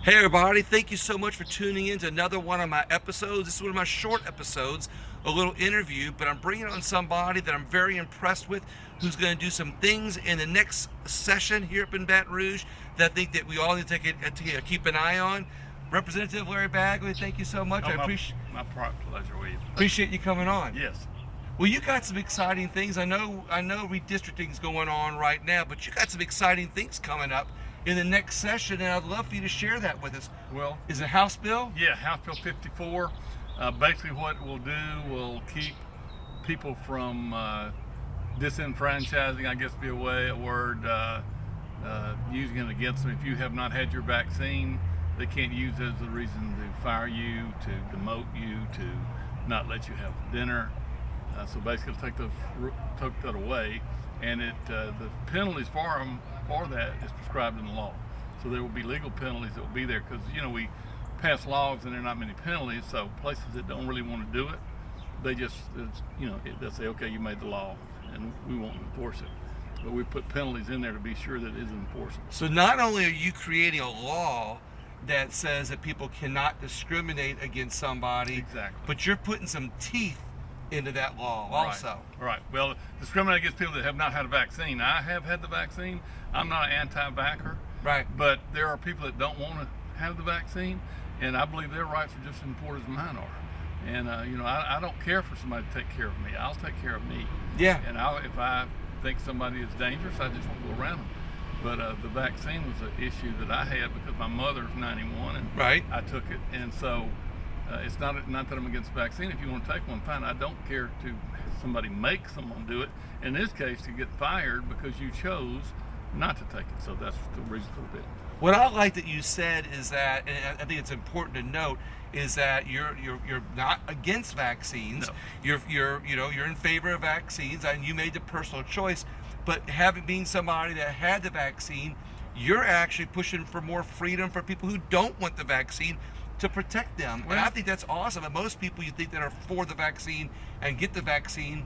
Hey everybody, thank you so much for tuning in to another one of my episodes. This is one of my short episodes, a little interview, but I'm bringing on somebody that I'm very impressed with, who's going to do some things in the next session here up in Baton Rouge that I think that we all need to keep an eye on. Representative Larry Baglley, thank you so much. My pleasure with you. Appreciate you coming on. Yes. Well, you got some exciting things. I know redistricting's going on right now, but you got some exciting things coming up in the next session, and I'd love for you to share that with us. Well, is it House Bill? Yeah, House Bill 54. Basically what we'll do, we'll keep people from disenfranchising, I guess be a word, using it against them. If you have not had your vaccine, they can't use it as a reason to fire you, to demote you, to not let you have dinner. So basically take that away, and the penalties for that is prescribed in the law. So there will be legal penalties that will be there, because we pass laws and there are not many penalties. So places that don't really want to do it, they just they'll say, okay, you made the law and we won't enforce it. But we put penalties in there to be sure that it is enforceable. So not only are you creating a law that says that people cannot discriminate against somebody, exactly, but you're putting some teeth into that law also. Right. Well, discriminate against people that have not had a vaccine. I have had the vaccine. I'm not an anti-vaxxer. Right. But there are people that don't want to have the vaccine, and I believe their rights are just as important as mine are. And I don't care for somebody to take care of me. I'll take care of me. Yeah. And if I think somebody is dangerous, I just won't go around them. But the vaccine was an issue that I had because my mother's 91, and right, I took it, and so. It's not that I'm against the vaccine. If you want to take one, fine. I don't care to have somebody make someone do it. In this case, to get fired because you chose not to take it. So that's the reason for the bill. What I like that you said is that, and I think it's important to note, is that you're not against vaccines. No. You're in favor of vaccines, and you made the personal choice. But being somebody that had the vaccine, you're actually pushing for more freedom for people who don't want the vaccine, to protect them. Well, and I think that's awesome. And most people you think that are for the vaccine and get the vaccine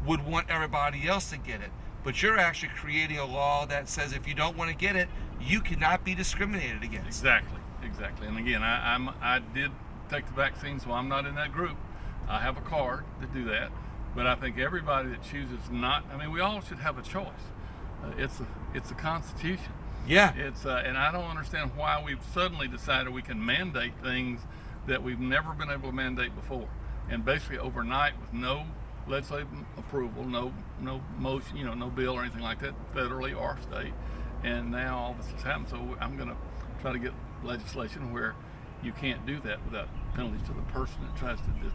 would want everybody else to get it. But you're actually creating a law that says if you don't want to get it, you cannot be discriminated against. Exactly. And again, I did take the vaccine, so I'm not in that group. I have a card to do that. But I think everybody that chooses not, we all should have a choice. It's a Constitution. Yeah. And I don't understand why we've suddenly decided we can mandate things that we've never been able to mandate before. And basically overnight, with no legislative approval, no motion, no bill or anything like that, federally or state. And now all this has happened. So I'm going to try to get legislation where you can't do that without penalties to the person that tries to do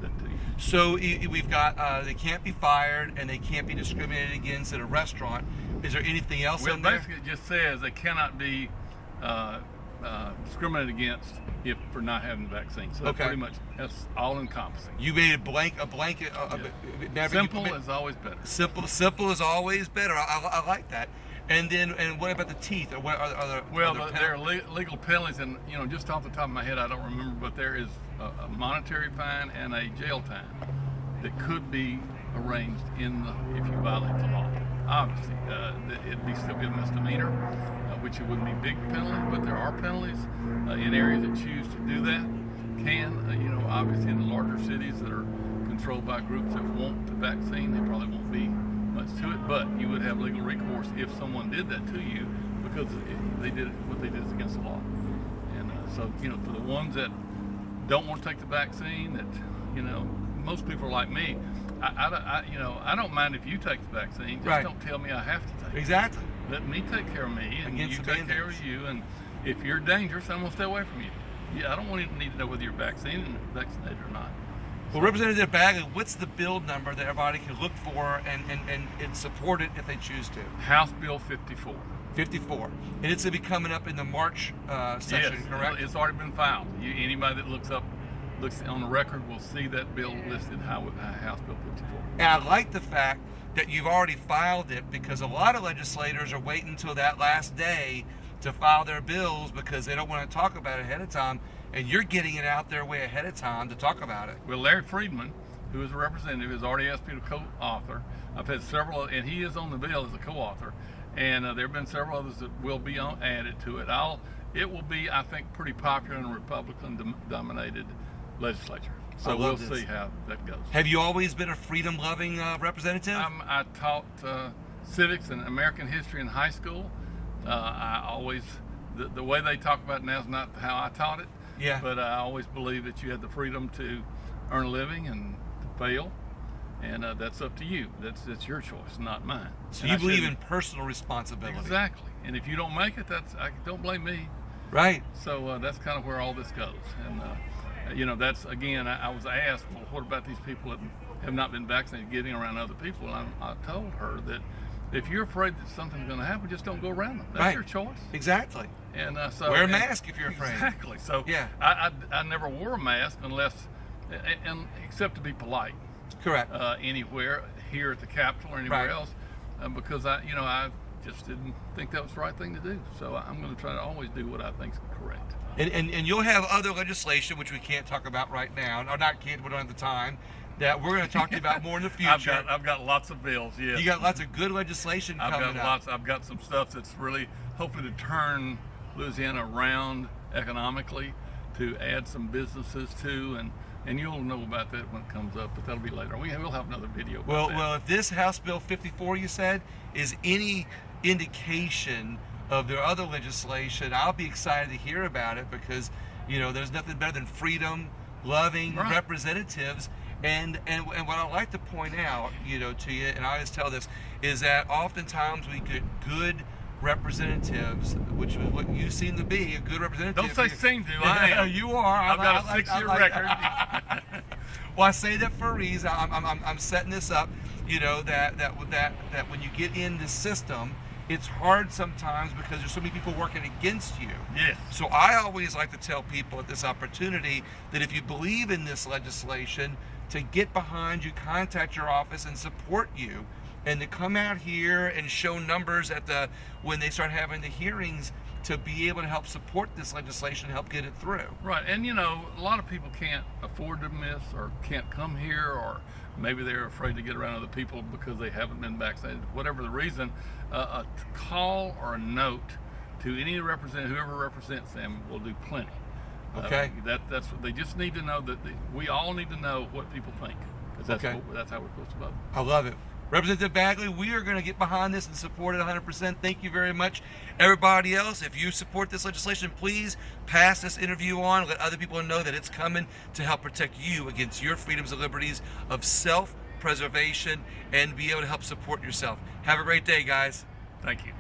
that to you. So we've got they can't be fired and they can't be discriminated against at a restaurant. Is there anything else in there? Well, basically it just says they cannot be discriminated against for not having the vaccine. So okay, pretty much that's all encompassing. You made a blanket. Simple is always better. Simple is always better. I like that. And what about the teeth? Or what are there are legal penalties, and just off the top of my head, I don't remember, but there is a monetary fine and a jail time that could be arranged if you violate the law. Obviously, it'd still be a misdemeanor, which it wouldn't be big penalty, but there are penalties in areas that choose to do that. Obviously in the larger cities that are controlled by groups that want the vaccine, there probably won't be much to it, but you would have legal recourse if someone did that to you, because what they did is against the law. And so for the ones that don't want to take the vaccine, that most people are like me. I don't mind if you take the vaccine. Just don't tell me I have to take it. Exactly. Let me take care of me, and against you take care of you. And if you're dangerous, I'm gonna stay away from you. Yeah, I don't need to know whether you're vaccinated or not. Well, Representative Bagley, what's the bill number that everybody can look for and support it if they choose to? House Bill 54. 54. And it's going to be coming up in the March session, yes, correct? It's already been filed. Anybody that looks on the record will see that bill listed, House Bill 54. And I like the fact that you've already filed it, because a lot of legislators are waiting until that last day to file their bills because they don't want to talk about it ahead of time, and you're getting it out there way ahead of time to talk about it. Well, Larry Friedman, who is a representative, has already asked me to co-author. I've had several, and he is on the bill as a co-author, and there have been several others that will be added to it. it will be, I think, pretty popular in a Republican-dominated legislature. So we'll see how that goes. Have you always been a freedom-loving representative? I taught civics and American history in high school. I always, the way they talk about it now is not how I taught it. Yeah. But I always believed that you had the freedom to earn a living and to fail, and that's up to you. That's your choice, not mine. So you believe in personal responsibility. Exactly. And if you don't make it, don't blame me. Right. So that's kind of where all this goes. And you know, that's, again, I was asked, well, what about these people that have not been vaccinated getting around other people? And I told her that if you're afraid that something's going to happen, just don't go around them. That's your choice. Exactly. And so wear a mask if you're afraid. Exactly. So yeah, I never wore a mask except to be polite. Correct. Anywhere here at the Capitol or anywhere else, because I just didn't think that was the right thing to do. So I'm going to try to always do what I think is correct. And you'll have other legislation, which we can't talk about right now, or not can't, we don't have the time, that we're going to talk to you about more in the future. I've got lots of bills, yes. You got lots of good legislation coming up. I've got some stuff that's really hoping to turn Louisiana around economically, to add some businesses to, and you'll know about that when it comes up, but that'll be later. We'll have another video about that. Well, if this House Bill 54, you said, is any indication of their other legislation, I'll be excited to hear about it, because there's nothing better than freedom-loving representatives. And what I like to point out, to you, and I always tell this, is that oftentimes we get good representatives, which is what you seem to be, a good representative. Don't say seem to, I am. You are. I've got a 6-year record. Well, I say that for a reason. I'm setting this up, that when you get in the system, it's hard sometimes because there's so many people working against you. Yes. So I always like to tell people at this opportunity that if you believe in this legislation, to get behind you, contact your office and support you, and to come out here and show numbers when they start having the hearings, to be able to help support this legislation, help get it through. Right, and a lot of people can't afford to miss, or can't come here, or maybe they're afraid to get around other people because they haven't been vaccinated. Whatever the reason, a call or a note to any representative, whoever represents them, will do plenty. Okay. That's what they just need to know, that we all need to know what people think. That's how we're supposed to vote. I love it. Representative Bagley, we are going to get behind this and support it 100%. Thank you very much. Everybody else, if you support this legislation, please pass this interview on. Let other people know that it's coming to help protect you against your freedoms and liberties of self-preservation, and be able to help support yourself. Have a great day, guys. Thank you.